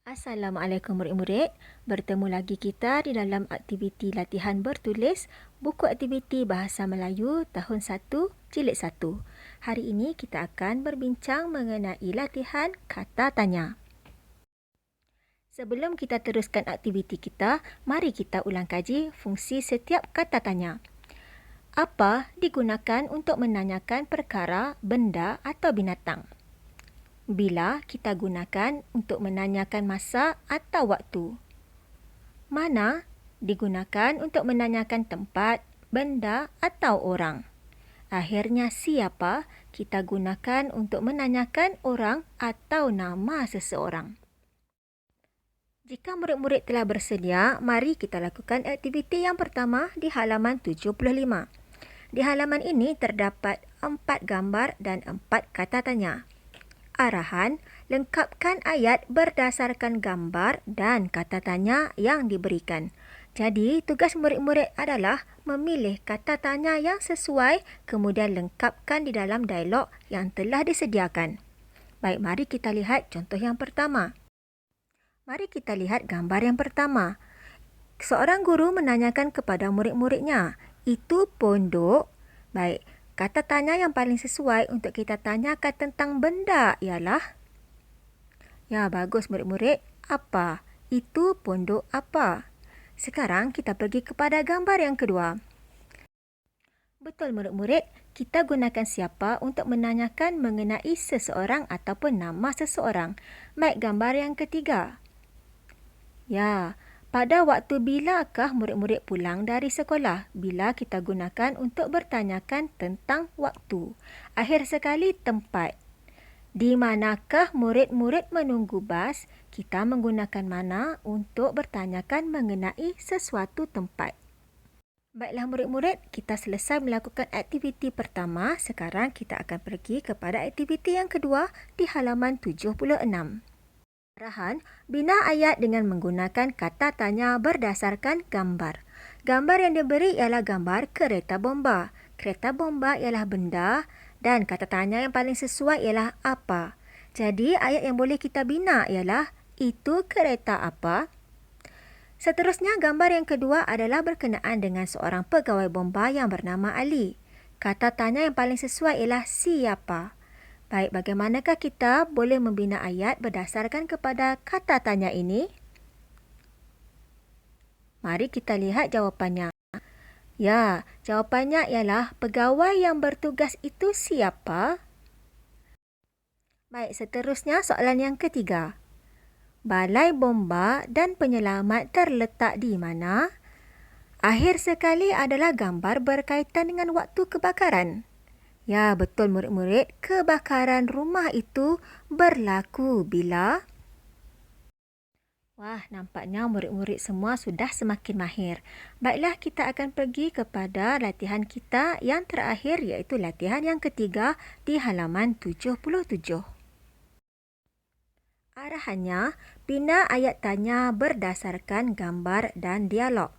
Assalamualaikum murid-murid. Bertemu lagi kita di dalam aktiviti latihan bertulis buku aktiviti Bahasa Melayu tahun 1 jilid 1. Hari ini kita akan berbincang mengenai latihan kata tanya. Sebelum kita teruskan aktiviti kita, mari kita ulang kaji fungsi setiap kata tanya. Apa digunakan untuk menanyakan perkara, benda atau binatang? Bila kita gunakan untuk menanyakan masa atau waktu. Mana digunakan untuk menanyakan tempat, benda atau orang. Akhirnya siapa kita gunakan untuk menanyakan orang atau nama seseorang. Jika murid-murid telah bersedia, mari kita lakukan aktiviti yang pertama di halaman 75. Di halaman ini terdapat 4 gambar dan 4 kata tanya. Arahan, lengkapkan ayat berdasarkan gambar dan kata tanya yang diberikan. Jadi, tugas murid-murid adalah memilih kata tanya yang sesuai kemudian lengkapkan di dalam dialog yang telah disediakan. Baik, mari kita lihat contoh yang pertama. Mari kita lihat gambar yang pertama. Seorang guru menanyakan kepada murid-muridnya, itu pondok? Baik. Kata tanya yang paling sesuai untuk kita tanyakan tentang benda ialah, ya bagus murid-murid, apa? Itu pondok apa? Sekarang kita pergi kepada gambar yang kedua. Betul murid-murid, kita gunakan siapa untuk menanyakan mengenai seseorang ataupun nama seseorang. Baik, gambar yang ketiga. Ya, pada waktu bilakah murid-murid pulang dari sekolah? Bila kita gunakan untuk bertanyakan tentang waktu. Akhir sekali, tempat. Di manakah murid-murid menunggu bas? Kita menggunakan mana untuk bertanyakan mengenai sesuatu tempat. Baiklah murid-murid, kita selesai melakukan aktiviti pertama. Sekarang kita akan pergi kepada aktiviti yang kedua di halaman 76. Arahan, bina ayat dengan menggunakan kata tanya berdasarkan gambar. Gambar yang diberi ialah gambar kereta bomba. Kereta bomba ialah benda dan kata tanya yang paling sesuai ialah apa. Jadi, ayat yang boleh kita bina ialah, itu kereta apa? Seterusnya, gambar yang kedua adalah berkenaan dengan seorang pegawai bomba yang bernama Ali. Kata tanya yang paling sesuai ialah siapa? Baik, bagaimanakah kita boleh membina ayat berdasarkan kepada kata tanya ini? Mari kita lihat jawapannya. Ya, jawapannya ialah pegawai yang bertugas itu siapa? Baik, seterusnya soalan yang ketiga. Balai bomba dan penyelamat terletak di mana? Akhir sekali adalah gambar berkaitan dengan waktu kebakaran. Ya, betul murid-murid, kebakaran rumah itu berlaku bila? Wah, nampaknya murid-murid semua sudah semakin mahir. Baiklah, kita akan pergi kepada latihan kita yang terakhir iaitu latihan yang ketiga di halaman 77. Arahannya, bina ayat tanya berdasarkan gambar dan dialog.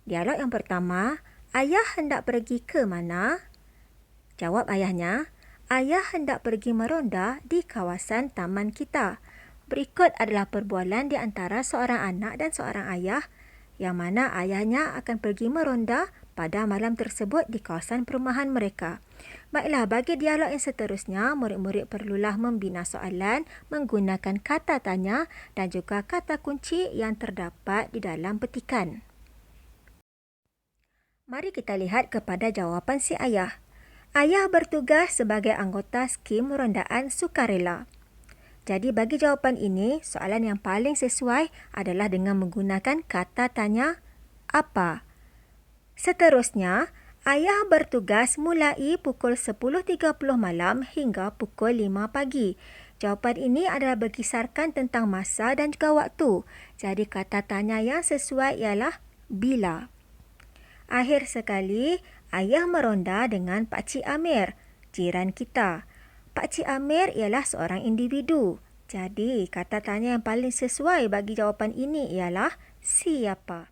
Dialog yang pertama, ayah hendak pergi ke mana? Jawab ayahnya, ayah hendak pergi meronda di kawasan taman kita. Berikut adalah perbualan di antara seorang anak dan seorang ayah yang mana ayahnya akan pergi meronda pada malam tersebut di kawasan perumahan mereka. Baiklah, bagi dialog yang seterusnya, murid-murid perlulah membina soalan menggunakan kata tanya dan juga kata kunci yang terdapat di dalam petikan. Mari kita lihat kepada jawapan si ayah. Ayah bertugas sebagai anggota skim rondaan sukarela. Jadi bagi jawapan ini, soalan yang paling sesuai adalah dengan menggunakan kata tanya apa. Seterusnya, ayah bertugas mulai pukul 10.30 malam hingga pukul 5 pagi. Jawapan ini adalah berkisarkan tentang masa dan juga waktu. Jadi kata tanya yang sesuai ialah bila. Akhir sekali, ayah meronda dengan Pakcik Amir, jiran kita. Pakcik Amir ialah seorang individu. Jadi, kata tanya yang paling sesuai bagi jawapan ini ialah siapa.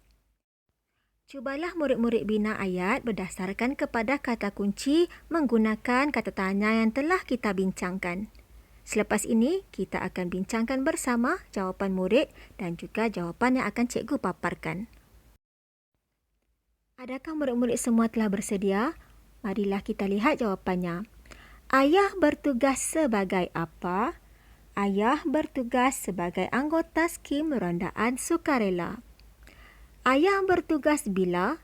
Cubalah murid-murid bina ayat berdasarkan kepada kata kunci menggunakan kata tanya yang telah kita bincangkan. Selepas ini, kita akan bincangkan bersama jawapan murid dan juga jawapan yang akan cikgu paparkan. Adakah murid-murid semua telah bersedia? Marilah kita lihat jawapannya. Ayah bertugas sebagai apa? Ayah bertugas sebagai anggota skim rondaan sukarela. Ayah bertugas bila?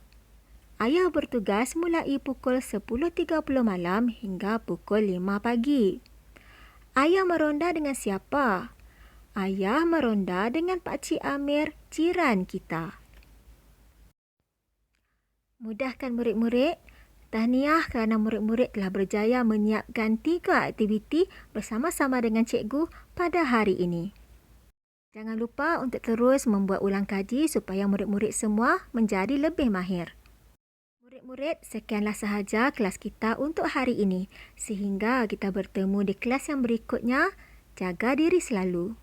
Ayah bertugas mulai pukul 10.30 malam hingga pukul 5 pagi. Ayah meronda dengan siapa? Ayah meronda dengan Pakcik Amir, jiran kita. Mudahkan murid-murid? Tahniah kerana murid-murid telah berjaya menyiapkan 3 aktiviti bersama-sama dengan cikgu pada hari ini. Jangan lupa untuk terus membuat ulang kaji supaya murid-murid semua menjadi lebih mahir. Murid-murid, sekianlah sahaja kelas kita untuk hari ini. Sehingga kita bertemu di kelas yang berikutnya, jaga diri selalu.